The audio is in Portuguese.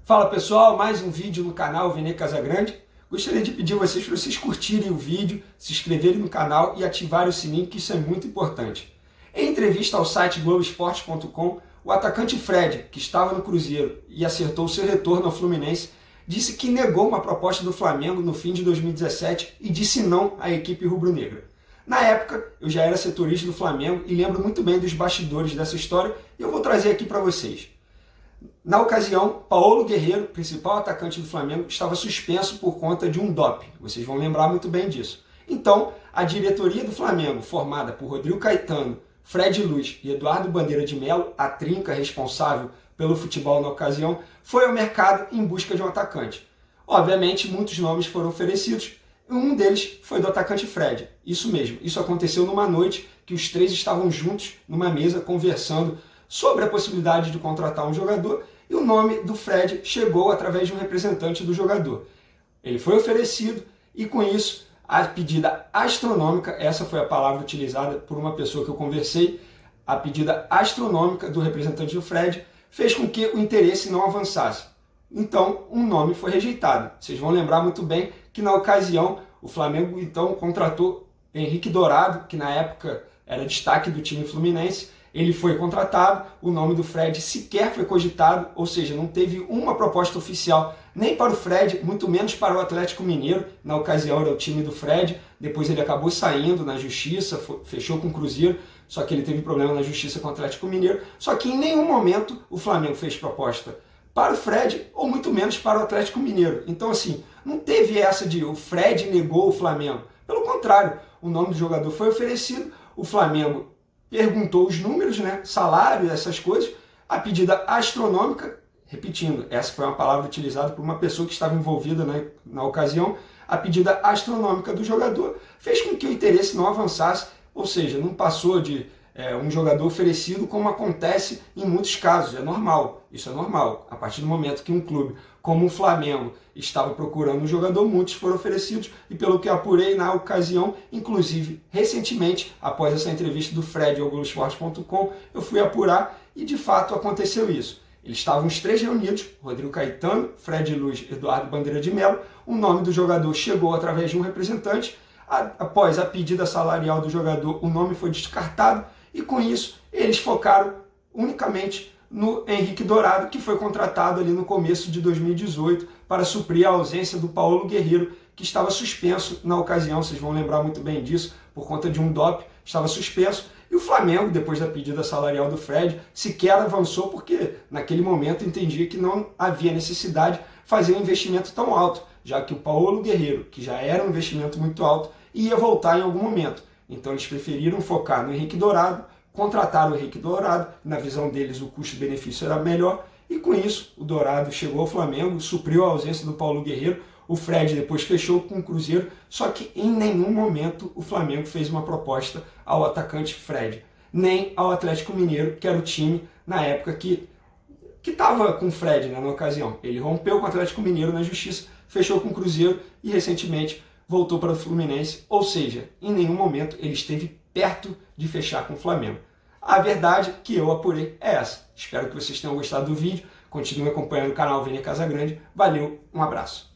Fala pessoal, mais um vídeo no canal Vene Casagrande. Gostaria de pedir para vocês curtirem o vídeo, se inscreverem no canal e ativarem o sininho, que isso é muito importante. Em entrevista ao site Globoesporte.com, o atacante Fred, que estava no Cruzeiro e acertou seu retorno ao Fluminense, disse que negou uma proposta do Flamengo no fim de 2017 e disse não à equipe rubro-negra. Na época, eu já era setorista do Flamengo e lembro muito bem dos bastidores dessa história e eu vou trazer aqui para vocês. Na ocasião, Paulo Guerreiro, principal atacante do Flamengo, estava suspenso por conta de um doping. Vocês vão lembrar muito bem disso. Então, a diretoria do Flamengo, formada por Rodrigo Caetano, Fred Luz e Eduardo Bandeira de Melo, a trinca responsável pelo futebol na ocasião, foi ao mercado em busca de um atacante. Obviamente, muitos nomes foram oferecidos, e um deles foi do atacante Fred. Isso mesmo, isso aconteceu numa noite que os três estavam juntos numa mesa conversando sobre a possibilidade de contratar um jogador, e o nome do Fred chegou através de um representante do jogador. Ele foi oferecido e, com isso, a pedida astronômica, essa foi a palavra utilizada por uma pessoa que eu conversei, a pedida astronômica do representante do Fred fez com que o interesse não avançasse. Então, um nome foi rejeitado. Vocês vão lembrar muito bem que, na ocasião, o Flamengo então contratou Henrique Dourado, que na época era destaque do time fluminense. Ele foi contratado, o nome do Fred sequer foi cogitado, ou seja, não teve uma proposta oficial nem para o Fred, muito menos para o Atlético Mineiro. Na ocasião era o time do Fred, depois ele acabou saindo na justiça, fechou com o Cruzeiro, só que ele teve problema na justiça com o Atlético Mineiro. Só que em nenhum momento o Flamengo fez proposta para o Fred, ou muito menos para o Atlético Mineiro. Então assim, não teve essa de o Fred negou o Flamengo. Pelo contrário, o nome do jogador foi oferecido, o Flamengo perguntou os números, salário, essas coisas, a pedida astronômica, repetindo, essa foi uma palavra utilizada por uma pessoa que estava envolvida na ocasião, a pedida astronômica do jogador fez com que o interesse não avançasse, ou seja, não passou de um jogador oferecido, como acontece em muitos casos, é normal, isso é normal. A partir do momento que um clube como o Flamengo estava procurando um jogador, muitos foram oferecidos, e pelo que apurei na ocasião, inclusive recentemente, após essa entrevista do Fred ao Globoesporte.com, eu fui apurar e de fato aconteceu isso. Eles estavam os três reunidos, Rodrigo Caetano, Fred Luz e Eduardo Bandeira de Melo. O nome do jogador chegou através de um representante. Após a pedida salarial do jogador, o nome foi descartado, e com isso eles focaram unicamente no Henrique Dourado, que foi contratado ali no começo de 2018 para suprir a ausência do Paulo Guerreiro, que estava suspenso na ocasião. Vocês vão lembrar muito bem disso, por conta de um doping, estava suspenso. E o Flamengo, depois da pedida salarial do Fred, sequer avançou, porque naquele momento entendia que não havia necessidade de fazer um investimento tão alto, já que o Paulo Guerreiro, que já era um investimento muito alto, ia voltar em algum momento. Então eles preferiram focar no Henrique Dourado, contrataram o Henrique Dourado, na visão deles o custo-benefício era melhor, e com isso o Dourado chegou ao Flamengo, supriu a ausência do Paulo Guerreiro. O Fred depois fechou com o Cruzeiro, só que em nenhum momento o Flamengo fez uma proposta ao atacante Fred, nem ao Atlético Mineiro, que era o time na época que estava com o Fred, na ocasião. Ele rompeu com o Atlético Mineiro na justiça, fechou com o Cruzeiro e recentemente voltou para o Fluminense, ou seja, em nenhum momento ele esteve perto de fechar com o Flamengo. A verdade que eu apurei é essa. Espero que vocês tenham gostado do vídeo, continuem acompanhando o canal Vene Casagrande. Valeu, um abraço.